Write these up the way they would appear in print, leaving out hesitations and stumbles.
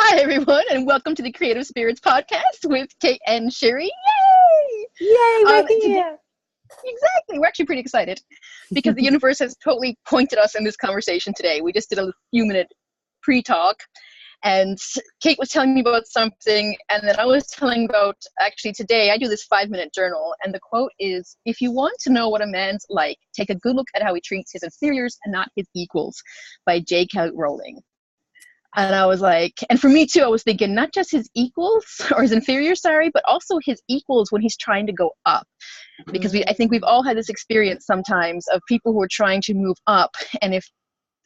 Hi, everyone, and welcome to the Creative Spirits Podcast with Kate and Sherrie. Yay! Yay, we're here. Exactly. We're actually pretty excited because the universe has totally pointed us in this conversation today. We just did a few-minute pre-talk, and Kate was telling me about something, and then I was telling about, actually today, I do this 5-minute journal, and the quote is, if you want to know what a man's like, take a good look at how he treats his inferiors and not his equals, by J.K. Rowling. And I was like, and for me too, I was thinking not just his equals or his inferiors, but also his equals when he's trying to go up. Because I think we've all had this experience sometimes of people who are trying to move up, and if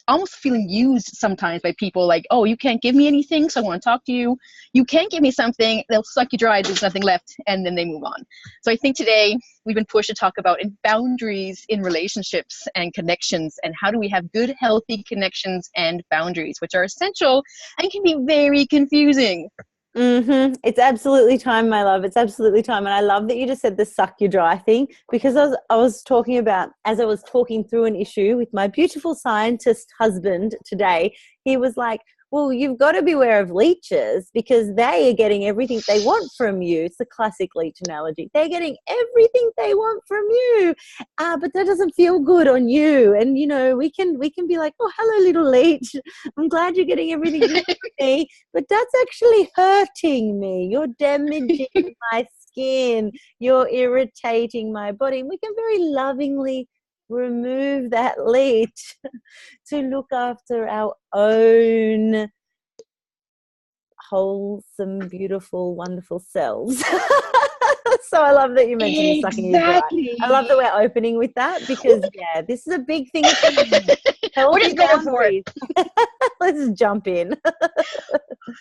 almost feeling used sometimes by people like, oh, you can't give me anything, so I want to talk to you. You can't give me something, they'll suck you dry, there's nothing left, and then they move on. So I think today we've been pushed to talk about boundaries in relationships and connections, and how do we have good, healthy connections and boundaries, which are essential and can be very confusing. It's absolutely time, my love. It's absolutely time. And I love that you just said the suck you dry thing, because I was talking about, as I was talking through an issue with my beautiful scientist husband today, he was like, well, you've got to beware of leeches because they are getting everything they want from you. It's the classic leech analogy. They're getting everything they want from you, but that doesn't feel good on you. And, you know, we can be like, oh, hello, little leech. I'm glad you're getting everything you want from me, but that's actually hurting me. You're damaging my skin. You're irritating my body. And we can very lovingly remove that leech to look after our own wholesome, beautiful, wonderful selves. So I love that you mentioned the sucking you dry. I love that we're opening with that because, yeah, this is a big thing. We're just going for it. Let's jump in. Well,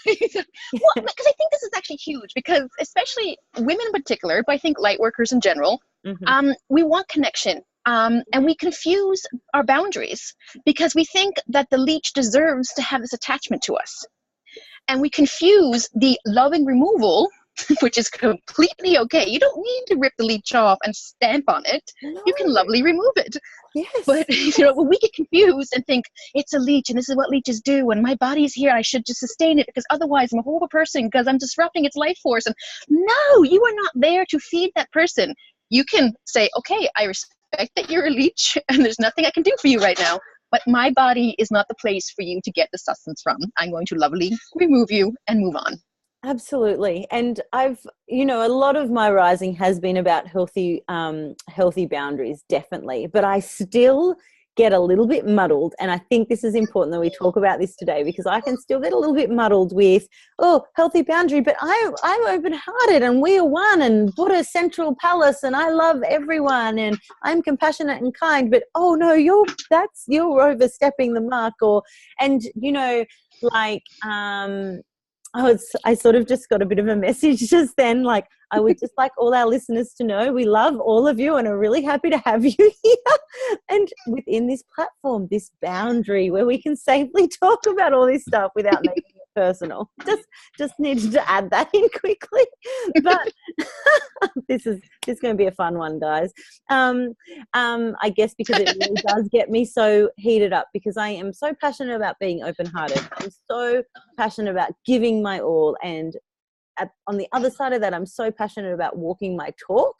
because I think this is actually huge, because especially women in particular, but I think light workers in general, we want connection. And we confuse our boundaries because we think that the leech deserves to have this attachment to us. And we confuse the loving removal, which is completely okay. You don't need to rip the leech off and stamp on it. No. You can lovely remove it. Yes. But you know, when we get confused and think it's a leech and this is what leeches do and my body's here, I should just sustain it because otherwise I'm a horrible person because I'm disrupting its life force. And no, you are not there to feed that person. You can say, okay, I respect that you're a leech and there's nothing I can do for you right now, but my body is not the place for you to get the sustenance from. I'm going to lovely remove you and move on. Absolutely. And I've, you know, a lot of my rising has been about healthy boundaries, definitely, but I still get a little bit muddled. And I think this is important that we talk about this today, because I can still get a little bit muddled with, oh, healthy boundary, but I'm open-hearted and we are one and Buddha Central Palace and I love everyone and I'm compassionate and kind, but oh no, you're overstepping the mark. And you know, like, I sort of just got a bit of a message just then. Like, I would just like all our listeners to know we love all of you and are really happy to have you here. And within this platform, this boundary where we can safely talk about all this stuff without making it personal. Just needed to add that in quickly. But this is going to be a fun one, guys. I guess because it really does get me so heated up, because I am so passionate about being open-hearted. I'm so passionate about giving my all, and on the other side of that, I'm so passionate about walking my talk,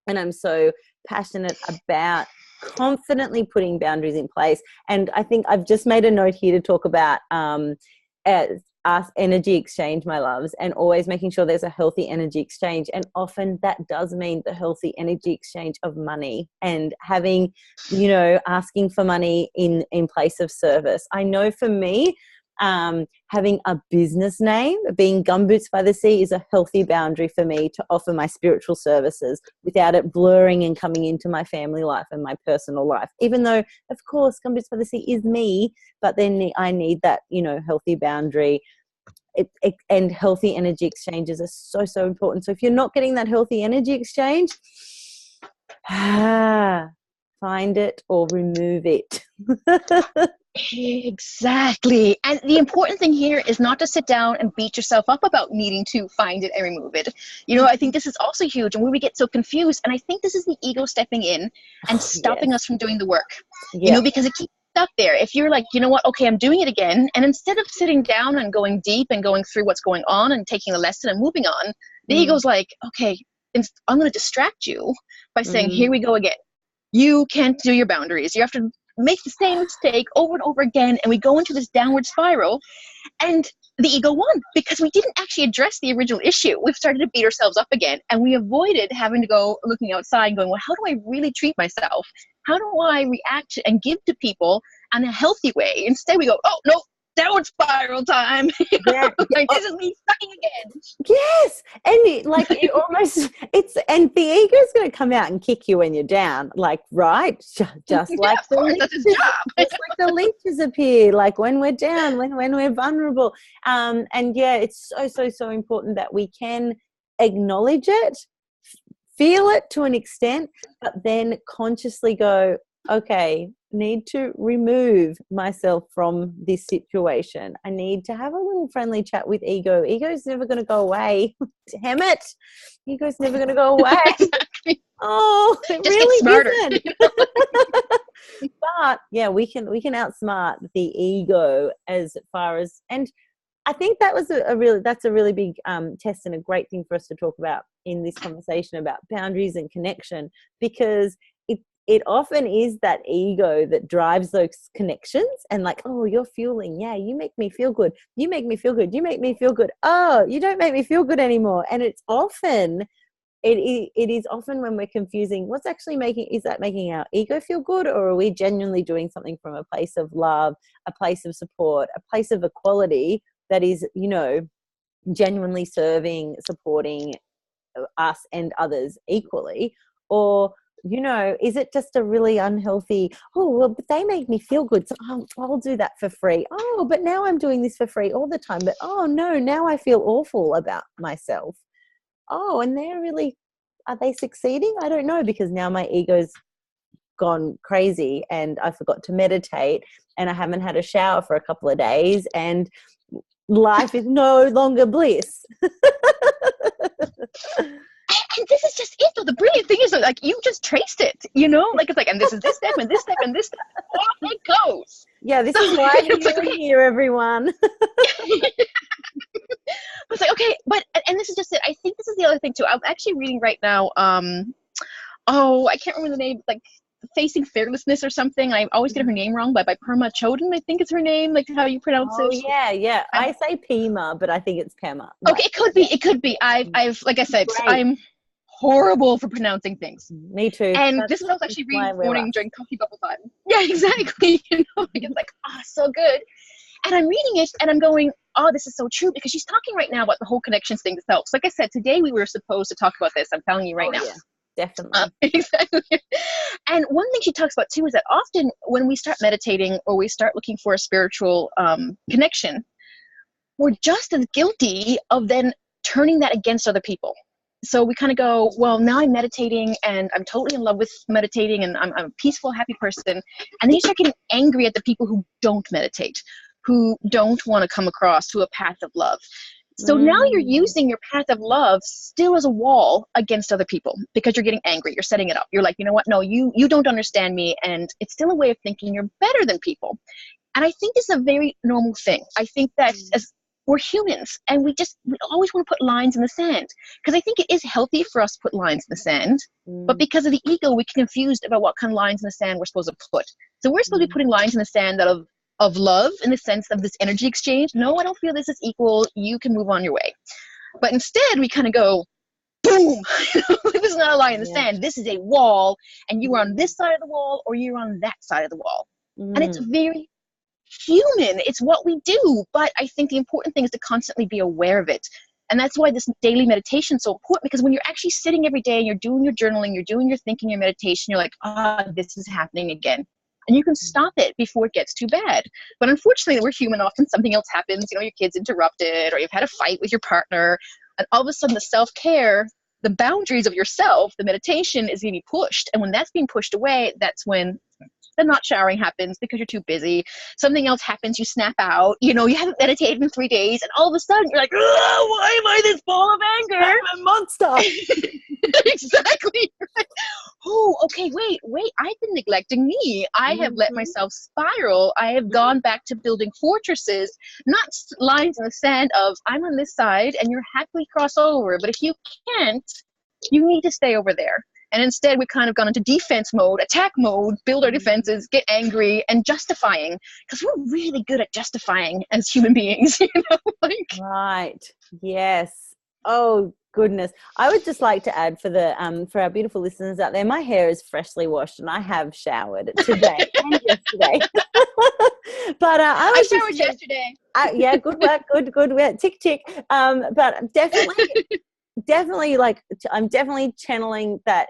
and I'm so passionate about confidently putting boundaries in place. And I think I've just made a note here to talk about us energy exchange, my loves, and always making sure there's a healthy energy exchange. And often that does mean the healthy energy exchange of money and having, you know, asking for money in place of service. I know for me, having a business name, being Gumboots by the Sea, is a healthy boundary for me to offer my spiritual services without it blurring and coming into my family life and my personal life. Even though, of course, Gumboots by the Sea is me, but then I need that, you know, healthy boundary. And healthy energy exchanges are so, so important. So if you're not getting that healthy energy exchange, find it or remove it. Exactly. And the important thing here is not to sit down and beat yourself up about needing to find it and remove it. You know, I think this is also huge, and where we get so confused. And I think this is the ego stepping in and stopping us from doing the work, you know, because it keeps out there. If you're like, you know what, okay, I'm doing it again. And instead of sitting down and going deep and going through what's going on and taking the lesson and moving on, the ego's like, okay, I'm going to distract you by saying, here we go again. You can't do your boundaries. You have to make the same mistake over and over again. And we go into this downward spiral. And the ego won because we didn't actually address the original issue. We've started to beat ourselves up again. And we avoided having to go looking outside and going, well, how do I really treat myself? How do I react and give to people in a healthy way? Instead, we go, oh, no, downward spiral time. Yeah. Like, this is me sucking again. Yes. And and the ego's going to come out and kick you when you're down, like, right? Just like of course, that's his job. Just like the leeches appear, like when we're down, when we're vulnerable. And yeah, it's so important that we can acknowledge it, feel it to an extent, but then consciously go, okay, need to remove myself from this situation. I need to have a little friendly chat with ego. Ego's never going to go away. Damn it. Ego's never going to go away. Exactly. Oh, it just really get smarter. isn't. But yeah, we can outsmart the ego as far as, and I think that was that's a really big test and a great thing for us to talk about in this conversation about boundaries and connection, because it often is that ego that drives those connections, and like, oh, you're fueling. Yeah, you make me feel good. You make me feel good. You make me feel good. Oh, you don't make me feel good anymore. And it's often, it is often when we're confusing what's actually is that making our ego feel good, or are we genuinely doing something from a place of love, a place of support, a place of equality that is, genuinely serving, supporting us and others equally? Or is it just a really unhealthy, oh, well, but they make me feel good, so I'll do that for free. Oh, but now I'm doing this for free all the time. But, oh, no, now I feel awful about myself. Oh, and are they succeeding? I don't know, because now my ego's gone crazy and I forgot to meditate and I haven't had a shower for a couple of days and life is no longer bliss. And this is just it, though. The brilliant thing is that, like, you just traced it, like, it's like, and this is this step and this step and this step. Off it goes. Yeah, this is why you're here, everyone. It's like, okay, and this is just it. I think this is the other thing too. I'm actually reading right now. I can't remember the name. Like, Facing Fearlessness or something. I always get her name wrong, but by Perma Choden, I think is her name. Like, how you pronounce it? Oh yeah. I say Pema, but I think it's Pema. Okay, it could be. I've like I said, great. I'm horrible for pronouncing things. Me too. And this is what I was actually reading this morning during coffee bubble time. Yeah, exactly. It's like, so good. And I'm reading it and I'm going, oh, this is so true, because she's talking right now about the whole connections thing itself. So like I said, today we were supposed to talk about this. I'm telling you right now. Yeah, definitely. Exactly. And one thing she talks about too is that often when we start meditating or we start looking for a spiritual connection, we're just as guilty of then turning that against other people. So we kind of go, well, now I'm meditating and I'm totally in love with meditating and I'm a peaceful, happy person. And then you start getting angry at the people who don't meditate, who don't want to come across to a path of love. So now you're using your path of love still as a wall against other people because you're getting angry. You're setting it up. You're like, you know what? No, you don't understand me. And it's still a way of thinking you're better than people. And I think this is a very normal thing. I think that as we're humans and we always want to put lines in the sand, because I think it is healthy for us to put lines in the sand, but because of the ego, we get confused about what kind of lines in the sand we're supposed to put. So we're supposed to be putting lines in the sand of love, in the sense of this energy exchange. No, I don't feel this is equal. You can move on your way. But instead we kind of go, boom, this is not a line in the sand. This is a wall, and you are on this side of the wall or you're on that side of the wall. And it's very human. It's what we do. But I think the important thing is to constantly be aware of it. And that's why this daily meditation is so important, because when you're actually sitting every day and you're doing your journaling, you're doing your thinking, your meditation, you're like, this is happening again. And you can stop it before it gets too bad. But unfortunately, we're human. Often something else happens. Your kid's interrupted, or you've had a fight with your partner. And all of a sudden, the self-care, the boundaries of yourself, the meditation is going to be pushed. And when that's being pushed away, that's when Then not showering happens because you're too busy. Something else happens, you snap out. You know, you haven't meditated in 3 days, and all of a sudden you're like, why am I this ball of anger? I'm a monster. Exactly. Right. Oh, okay, wait. I've been neglecting me. I have let myself spiral. I have gone back to building fortresses, not lines in the sand of, I'm on this side and you're happily cross over. But if you can't, you need to stay over there. And instead, we've kind of gone into defense mode, attack mode, build our defenses, get angry, and justifying. Because we're really good at justifying as human beings, you know? Like, right. Yes. Oh, goodness. I would just like to add for our beautiful listeners out there, my hair is freshly washed and I have showered today and yesterday. But I showered yesterday. Yeah, good work. Good work. Tick, tick. But definitely, like, I'm definitely channeling that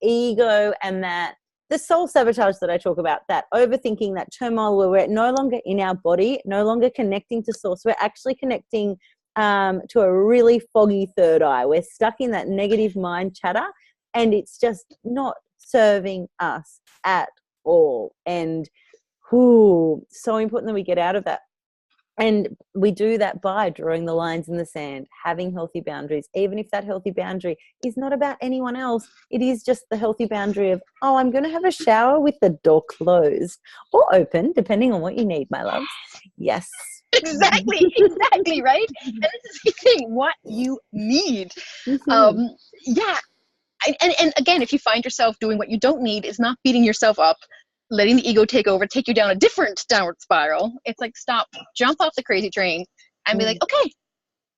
ego and that the soul sabotage that I talk about, that overthinking, that turmoil where we're no longer in our body, no longer connecting to source. We're actually connecting to a really foggy third eye. We're stuck in that negative mind chatter, and it's just not serving us at all. And so important that we get out of that. And we do that by drawing the lines in the sand, having healthy boundaries, even if that healthy boundary is not about anyone else. It is just the healthy boundary of, I'm going to have a shower with the door closed or open, depending on what you need, my loves. Yes. Exactly, right? And this is the thing, what you need. Yeah. And again, if you find yourself doing what you don't need, is not beating yourself up, letting the ego take you down a different downward spiral. It's like, stop, jump off the crazy train and be like, okay,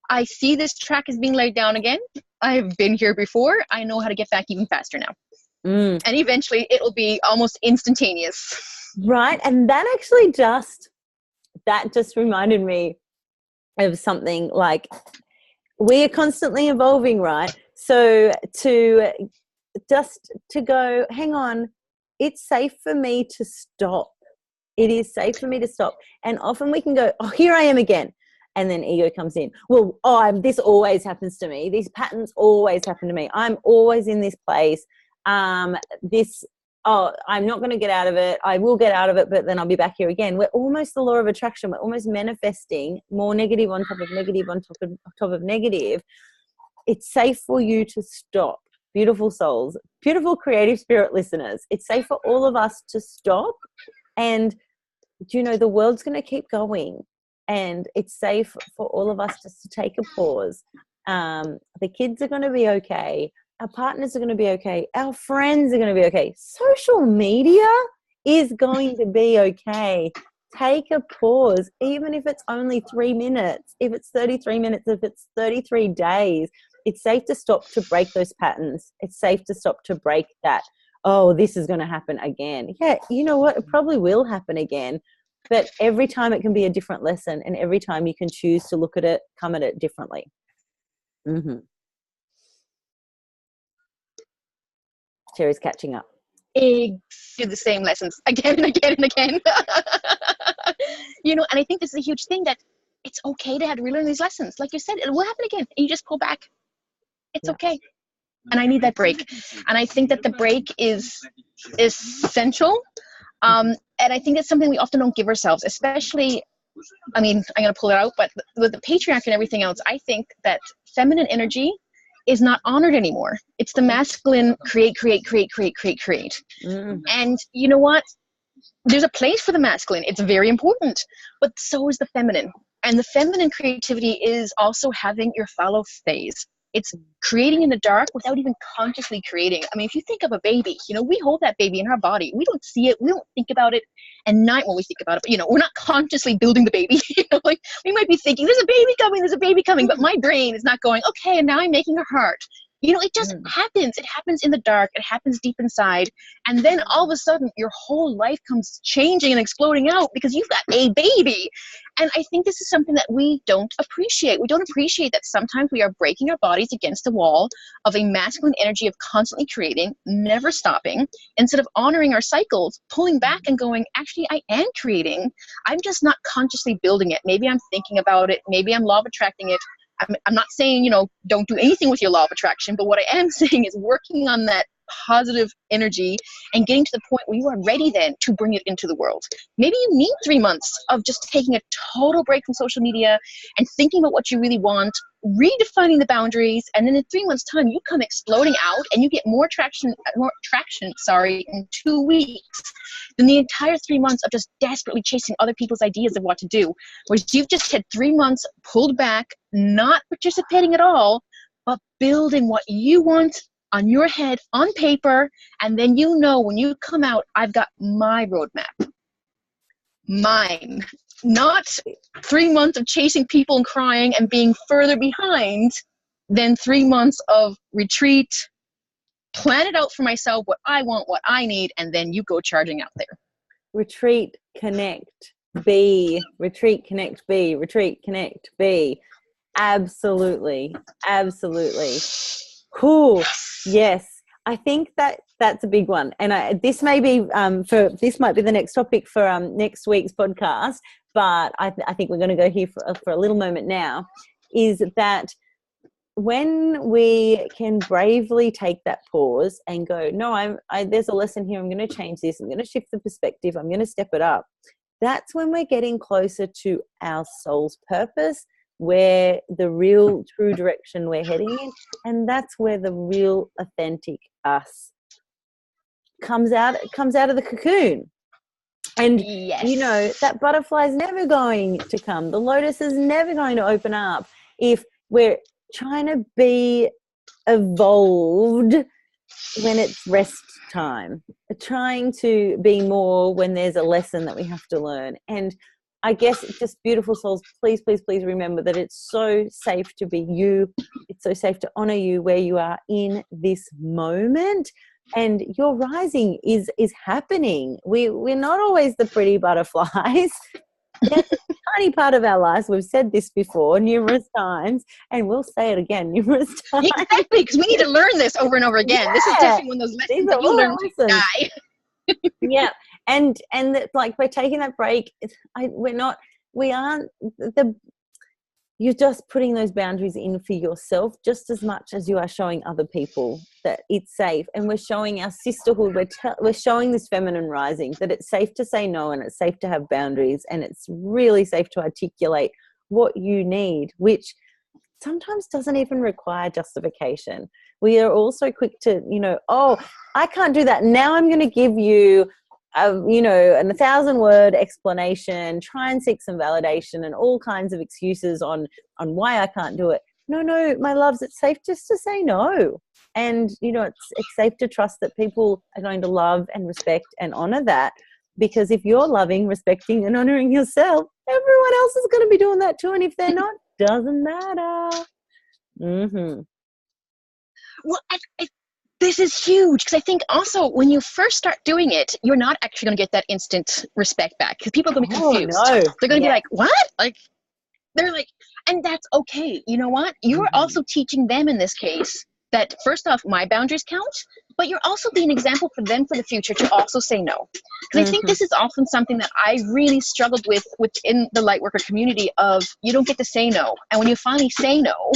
I see this track is being laid down again. I've been here before. I know how to get back even faster now. And eventually it will be almost instantaneous. Right. And that actually just reminded me of something. Like, we are constantly evolving, right? So to go, hang on, it's safe for me to stop. It is safe for me to stop. And often we can go, here I am again. And then ego comes in. Well, this always happens to me. These patterns always happen to me. I'm always in this place. I'm not going to get out of it. I will get out of it, but then I'll be back here again. We're almost the law of attraction. We're almost manifesting more negative on top of negative on top of negative. It's safe for you to stop. Beautiful souls, beautiful creative spirit listeners. It's safe for all of us to stop. And, the world's going to keep going. And it's safe for all of us just to take a pause. The kids are going to be okay. Our partners are going to be okay. Our friends are going to be okay. Social media is going to be okay. Take a pause, even if it's only 3 minutes, if it's 33 minutes, if it's 33 days. It's safe to stop to break those patterns. It's safe to stop to break that, this is going to happen again. Yeah, you know what? It probably will happen again. But every time it can be a different lesson, and every time you can choose to look at it, come at it differently. Sherrie's catching up. Do the same lessons again and again and again. And I think this is a huge thing, that it's okay to have to relearn these lessons. Like you said, it will happen again, and you just pull back. It's okay. And I need that break. And I think that the break is essential. And I think that's something we often don't give ourselves, especially, I'm going to pull it out, but with the patriarchy and everything else, I think that feminine energy is not honored anymore. It's the masculine create. And you know what? There's a place for the masculine. It's very important, but so is the feminine. And the feminine creativity is also having your fallow phase. It's creating in the dark without even consciously creating. If you think of a baby, we hold that baby in our body. We don't see it. We don't think about it. And not when we think about it, but, we're not consciously building the baby. Like, we might be thinking, there's a baby coming. But my brain is not going, okay, and now I'm making a heart. It just happens. It happens in the dark. It happens deep inside. And then all of a sudden, your whole life comes changing and exploding out because you've got a baby. And I think this is something that we don't appreciate. We don't appreciate that sometimes we are breaking our bodies against the wall of a masculine energy of constantly creating, never stopping, instead of honoring our cycles, pulling back and going, actually, I am creating. I'm just not consciously building it. Maybe I'm thinking about it. Maybe I'm law of attracting it. I'm not saying, don't do anything with your law of attraction, but what I am saying is working on that positive energy and getting to the point where you are ready then to bring it into the world. Maybe you need 3 months of just taking a total break from social media and thinking about what you really want, redefining the boundaries, and then in 3 months' time, you come exploding out and you get more traction, in 2 weeks than the entire 3 months of just desperately chasing other people's ideas of what to do. Whereas you've just had 3 months pulled back, not participating at all, but building what you want on your head, on paper, and then you know when you come out, I've got my roadmap. Mine. Not 3 months of chasing people and crying and being further behind than 3 months of retreat, plan it out for myself, what I want, what I need, and then you go charging out there. Retreat, connect, be. Retreat, connect, be. Retreat, connect, be. Absolutely. Absolutely. Cool. Yes. I think that's a big one. And this may be this might be the next topic for next week's podcast, but I think we're going to go here for a little moment now, is that when we can bravely take that pause and go, no, there's a lesson here. I'm going to change this. I'm going to shift the perspective. I'm going to step it up. That's when we're getting closer to our soul's purpose, where the real true direction we're heading in, and that's where the real authentic us comes out of the cocoon. And yes. You know, that butterfly is never going to come, the lotus is never going to open up if we're trying to be evolved when it's rest time, trying to be more when there's a lesson that we have to learn. And I guess just beautiful souls, please, please, please remember that it's so safe to be you. It's so safe to honor you where you are in this moment. And your rising is happening. We're not always the pretty butterflies. That's a tiny part of our lives. We've said this before numerous times, and we'll say it again numerous times. Exactly, because we need to learn this over and over again. Yeah. This is definitely one of those lessons that you learn to die. Yeah, and like by taking that break, you're just putting those boundaries in for yourself just as much as you are showing other people that it's safe. And we're showing our sisterhood, we're showing this feminine rising that it's safe to say no, and it's safe to have boundaries, and it's really safe to articulate what you need, which sometimes doesn't even require justification. We are also quick to, oh, I can't do that. Now I'm going to give you a 1,000-word explanation, try and seek some validation and all kinds of excuses on why I can't do it. No, my loves, it's safe just to say no. And, it's safe to trust that people are going to love and respect and honor that, because if you're loving, respecting and honoring yourself, everyone else is going to be doing that too. And if they're not, doesn't matter. Mm-hmm. Well, this is huge, because I think also when you first start doing it, you're not actually going to get that instant respect back, because people are going to be confused. No. They're going to be like, what? They're like, and that's okay. You know what? You're also teaching them in this case that, first off, my boundaries count, but you're also being an example for them for the future to also say no. Because I think this is often something that I really struggled with within the Lightworker community of, you don't get to say no. And when you finally say no,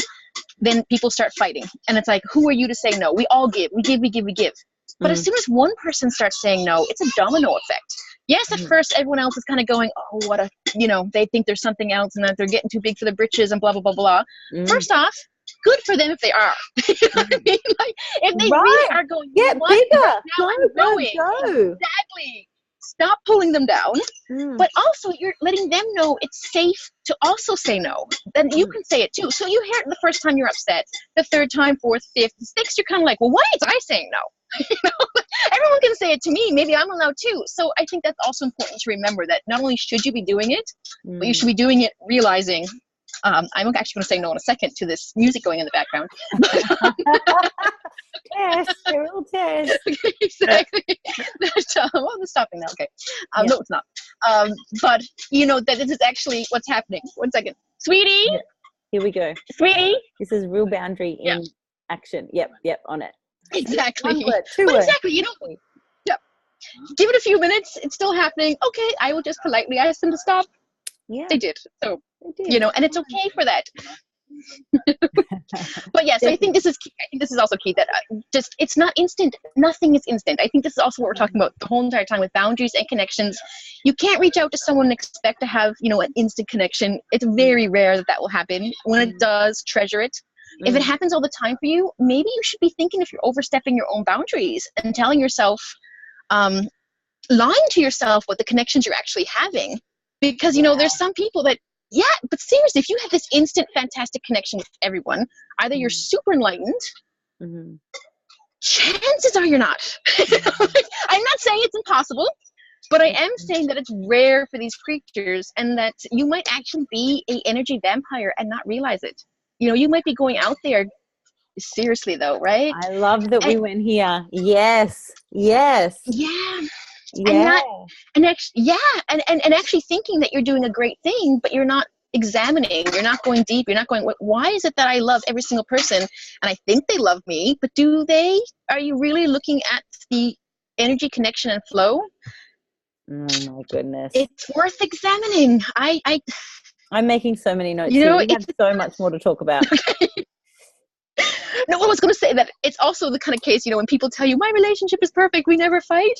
then people start fighting. And it's like, who are you to say no? We all give. We give. But as soon as one person starts saying no, it's a domino effect. Yes, at first everyone else is kind of going, oh, they think there's something else and that they're getting too big for the britches and blah, blah, blah, blah. First off, good for them if they are. You know what I mean? Like, if they really are going, get bigger. Go. Exactly. Stop pulling them down. But also, you're letting them know it's safe to also say no. Then you can say it too. So you hear it the first time, you're upset. The third time, fourth, fifth, sixth, you're kind of like, well, why is I saying no? Everyone can say it to me. Maybe I'm allowed too. So I think that's also important to remember, that not only should you be doing it, but you should be doing it realizing. I'm actually going to say no in a second to this music going in the background. Test, real test. Exactly. I'm stopping now. Okay. No, it's not. But that this is actually what's happening. 1 second. Sweetie. Yeah. Here we go. Sweetie. This is real boundary in action. Yep, on it. Exactly. 1 word, 2 words. Exactly. Yep. Give it a few minutes. It's still happening. Okay. I will just politely ask them to stop. Yeah. They did. So, and it's okay for that. But yeah, so I think this is key. I think this is also key that just it's not instant. Nothing is instant. I think this is also what we're talking about the whole entire time with boundaries and connections. You can't reach out to someone and expect to have, you know, an instant connection. It's very rare that that will happen. When it does, treasure it. If it happens all the time for you, maybe you should be thinking if you're overstepping your own boundaries and telling yourself, lying to yourself what the connections you're actually having. Because, you know, there's some people that, yeah, but seriously, if you have this instant, fantastic connection with everyone, either you're super enlightened, chances are you're not. I'm not saying it's impossible, but I am saying that it's rare for these creatures and that you might actually be an energy vampire and not realize it. You know, you might be going out there, seriously though, right? I love that we went here. Yes. Yes. Yeah. Yeah. And actually thinking that you're doing a great thing, but you're not examining, you're not going deep, you're not going, why is it that I love every single person and I think they love me, but do they? Are you really looking at the energy connection and flow? Oh my goodness. It's worth examining. I'm making so many notes. You know, we have so much more to talk about. No, I was going to say that it's also the kind of case, you know, when people tell you my relationship is perfect, we never fight.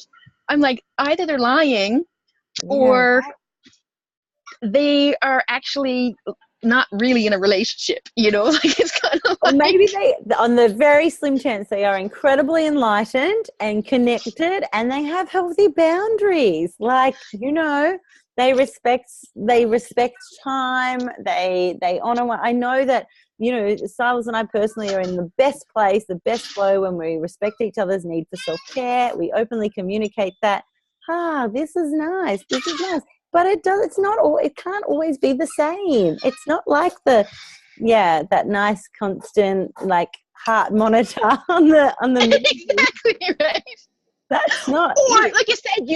I'm like, either they're lying or they are actually not really in a relationship, you know, like it's kind of like, maybe they, on the very slim chance, they are incredibly enlightened and connected and they have healthy boundaries. Like, you know, they respect time. They honor one. I know that, you know, Silas and I personally are in the best place, the best flow when we respect each other's need for self-care. We openly communicate that, this is nice. This is nice. But it can't always be the same. It's not like that nice constant like heart monitor on the exactly right. That's not or like you said,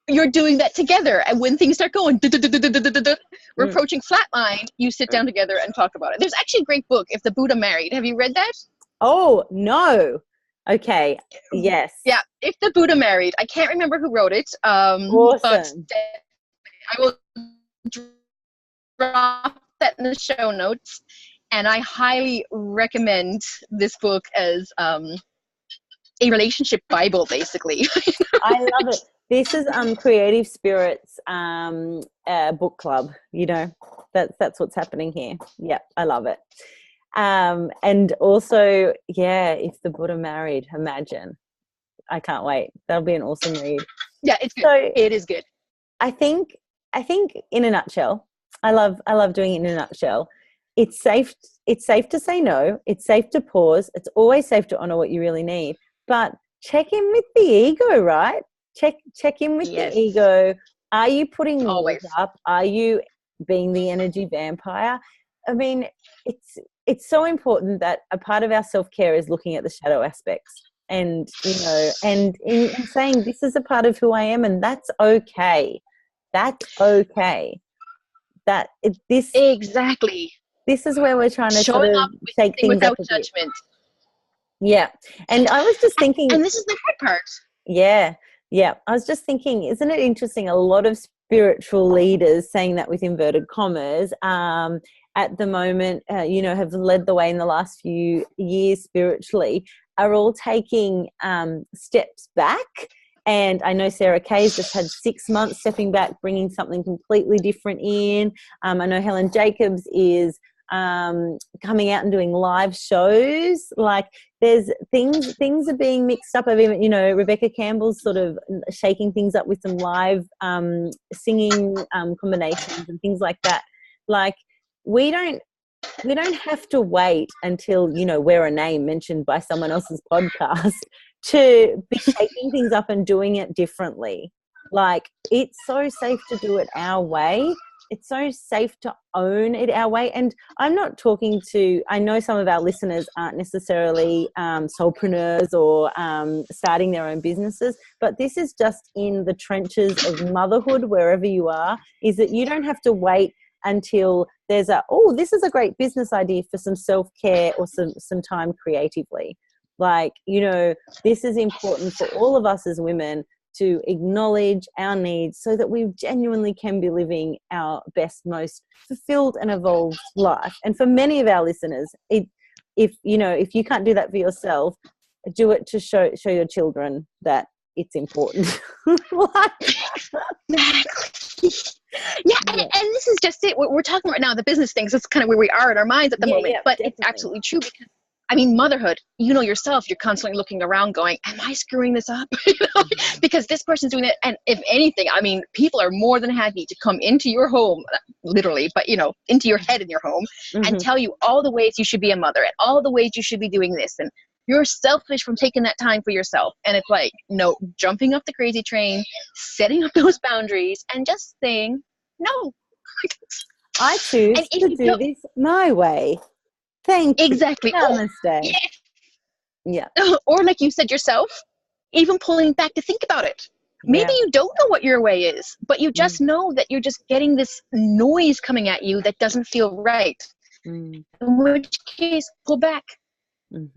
you're doing that together, and when things start going we're approaching flatline, you sit down together and talk about it. There's actually a great book, If the Buddha Married. Have you read that? Oh no. Okay. Yes. Yeah, If the Buddha Married. I can't remember who wrote it. Awesome. But I will drop that in the show notes, and I highly recommend this book as a relationship Bible, basically. I love it. This is Creative Spirits book club. You know, that's what's happening here. Yeah, I love it. And also, If the Buddha Married. Imagine. I can't wait. That'll be an awesome read. Yeah, it's good. So, it is good. I think in a nutshell, I love doing it in a nutshell. It's safe to say no. It's safe to pause. It's always safe to honor what you really need. But check in with the ego, right? Check in with the ego. Are you putting walls up? Are you being the energy vampire? I mean, it's so important that a part of our self-care is looking at the shadow aspects. And, you know, and in saying this is a part of who I am, and that's okay. That's okay. Exactly. This is where we're trying to showing sort of up take things without up a judgment. bit. Yeah. And I was just thinking, and this is the hard part. Yeah. I was just thinking, isn't it interesting? A lot of spiritual leaders, saying that with inverted commas, at the moment, you know, have led the way in the last few years spiritually, are all taking steps back. And I know Sarah Kay's just had 6 months stepping back, bringing something completely different in. I know Helen Jacobs is coming out and doing live shows. Like, there's things are being mixed up. I've even, you know, Rebecca Campbell's sort of shaking things up with some live singing combinations and things like that. Like, we don't have to wait until, you know, we're a name mentioned by someone else's podcast to be shaking things up and doing it differently. Like, it's so safe to do it our way. It's so safe to own it our way. And I'm not talking to, I know some of our listeners aren't necessarily solopreneurs or starting their own businesses, but this is just in the trenches of motherhood, wherever you are, is that you don't have to wait until there's this is a great business idea for some self-care or some time creatively. Like, you know, this is important for all of us as women to acknowledge our needs so that we genuinely can be living our best, most fulfilled and evolved life. And for many of our listeners, if you can't do that for yourself, do it to show your children that it's important. Exactly. Yeah, and this is just it. We're talking right now, the business things. That's kind of where we are in our minds at the moment. But definitely. It's absolutely true because, I mean, motherhood, you know yourself, you're constantly looking around going, am I screwing this up? Because this person's doing it. And if anything, I mean, people are more than happy to come into your home, literally, but, into your head in your home and tell you all the ways you should be a mother and all the ways you should be doing this. And you're selfish from taking that time for yourself. And it's like, no, jumping up the crazy train, setting up those boundaries and just saying, no. I choose to do this my way. Thank you. Exactly. Namaste. Yeah. Or like you said yourself, even pulling back to think about it. Maybe you don't know what your way is, but you just know that you're just getting this noise coming at you that doesn't feel right. In which case, pull back.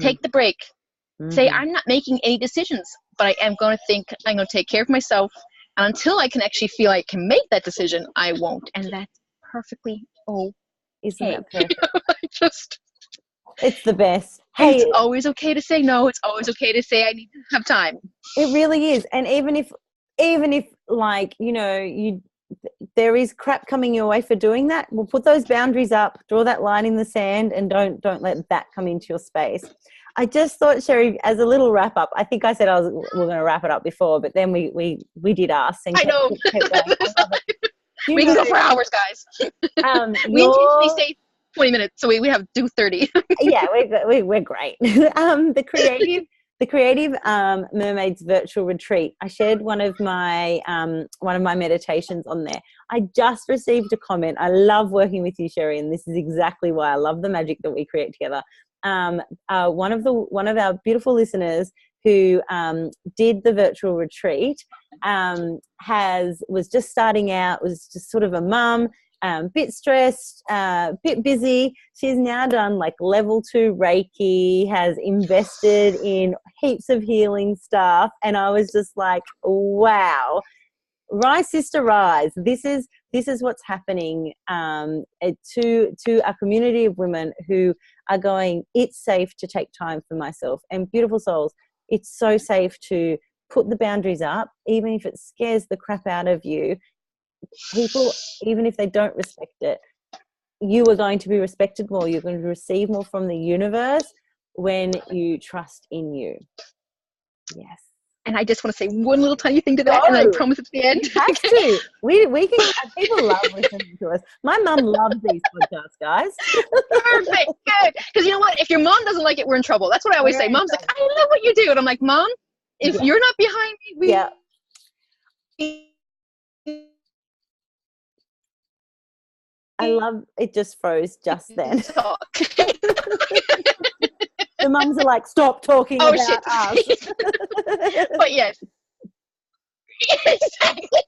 Take the break. Say, I'm not making any decisions, but I am going to think I'm going to take care of myself. And until I can actually feel I can make that decision, I won't. And that's perfectly okay. Isn't that perfect? It's the best. Hey, it's always okay to say no. It's always okay to say I need to have time. It really is. And even if like, there is crap coming your way for doing that, we'll put those boundaries up, draw that line in the sand, and don't let that come into your space. I just thought, Sherrie, as a little wrap up, I think I said we're going to wrap it up before, but then we did ask. And I know. We can go for hours, guys. We intentionally say 20 minutes, so we have do 30. Yeah, we're great. The Creative Mermaids Virtual Retreat. I shared one of my meditations on there. I just received a comment. I love working with you, Sherrie, and this is exactly why I love the magic that we create together. One of our beautiful listeners who did the virtual retreat was just starting out, was just sort of a mum, bit stressed, bit busy. She's now done like level 2 Reiki, has invested in heaps of healing stuff. And I was just like, wow, rise, sister, rise. This is what's happening to a community of women who are going, it's safe to take time for myself. And beautiful souls, it's so safe to put the boundaries up, even if it scares the crap out of you. People, even if they don't respect it, you are going to be respected more. You're going to receive more from the universe when you trust in you. Yes. And I just want to say one little tiny thing to that, and I promise it's the end. You have to. We can. People love listening to us. My mum loves these podcasts, guys. Perfect. Good. Because you know what? If your mom doesn't like it, we're in trouble. That's what I always say. Mom's like, I love what you do. And I'm like, Mom, if you're not behind me, I love it. Just froze just then. The mums are like, stop talking about us. But yes. Exactly.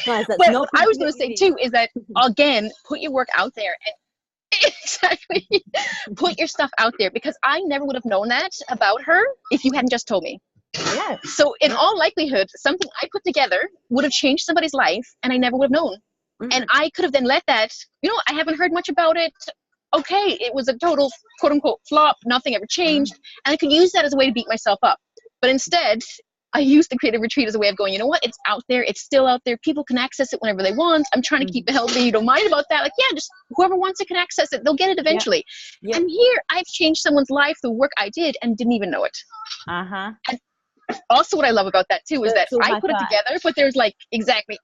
Guys, but what I was going to say too is that, again, put your work out there. And exactly. Put your stuff out there, because I never would have known that about her if you hadn't just told me. Yeah. So in all likelihood, something I put together would have changed somebody's life, and I never would have known. And I could have then let that, I haven't heard much about it. Okay, it was a total quote unquote flop. Nothing ever changed. And I could use that as a way to beat myself up. But instead, I used the Creative Retreat as a way of going, you know what? It's out there. It's still out there. People can access it whenever they want. I'm trying to keep it healthy. You don't mind about that? Like, yeah, just whoever wants it can access it. They'll get it eventually. Yeah. And here I've changed someone's life through work I did and didn't even know it. And also what I love about that too is that I put it together, but there's like, exactly.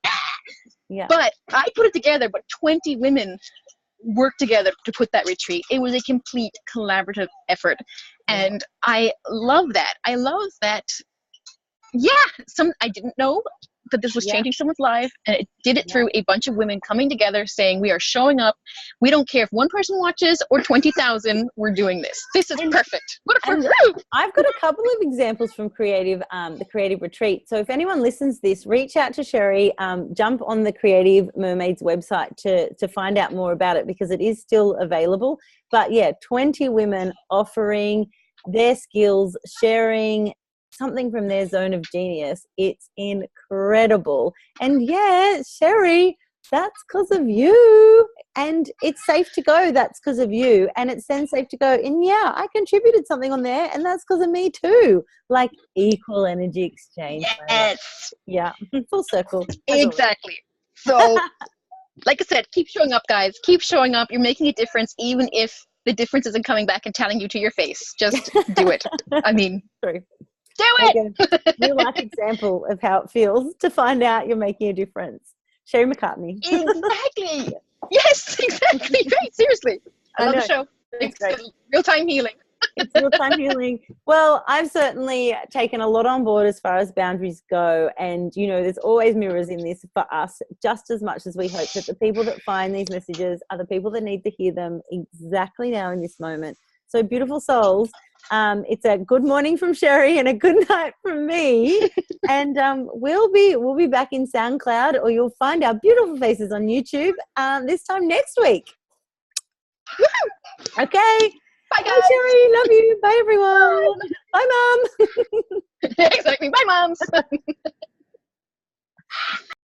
But I put it together, but 20 women worked together to put that retreat. It was a complete collaborative effort. And I love that. I love that. I didn't know that this was changing someone's life, and it did it through a bunch of women coming together saying, we are showing up. We don't care if one person watches or 20,000, we're doing this. This is perfect. What a perfect group. I've got a couple of examples from the Creative Retreat. So if anyone listens to this, reach out to Sherrie, jump on the Creative Mermaids website to find out more about it, because it is still available. But 20 women offering their skills, sharing something from their zone of genius. It's incredible. And yeah, Sherrie, that's because of you. And it's safe to go, that's because of you. And it's then safe to go, and yeah, I contributed something on there, and that's because of me too. Like equal energy exchange. Yes. Yeah, full circle. Exactly. So, like I said, keep showing up, guys. Keep showing up. You're making a difference, even if the difference isn't coming back and telling you to your face. Just do it. I mean, True. Do it! A real-life example of how it feels to find out you're making a difference. Sherrie McCartney. Exactly. Yes, exactly. Right, seriously. I love the show. It's real-time healing. It's real-time healing. Well, I've certainly taken a lot on board as far as boundaries go. And, you know, there's always mirrors in this for us, just as much as we hope that the people that find these messages are the people that need to hear them exactly now in this moment. So, beautiful souls, it's a good morning from Sherrie and a good night from me. And we'll be back in SoundCloud, or you'll find our beautiful faces on YouTube this time next week. Okay. Bye, guys. Bye, Sherrie. Love you. Bye, everyone. Bye, Mom. Exactly. Bye, moms.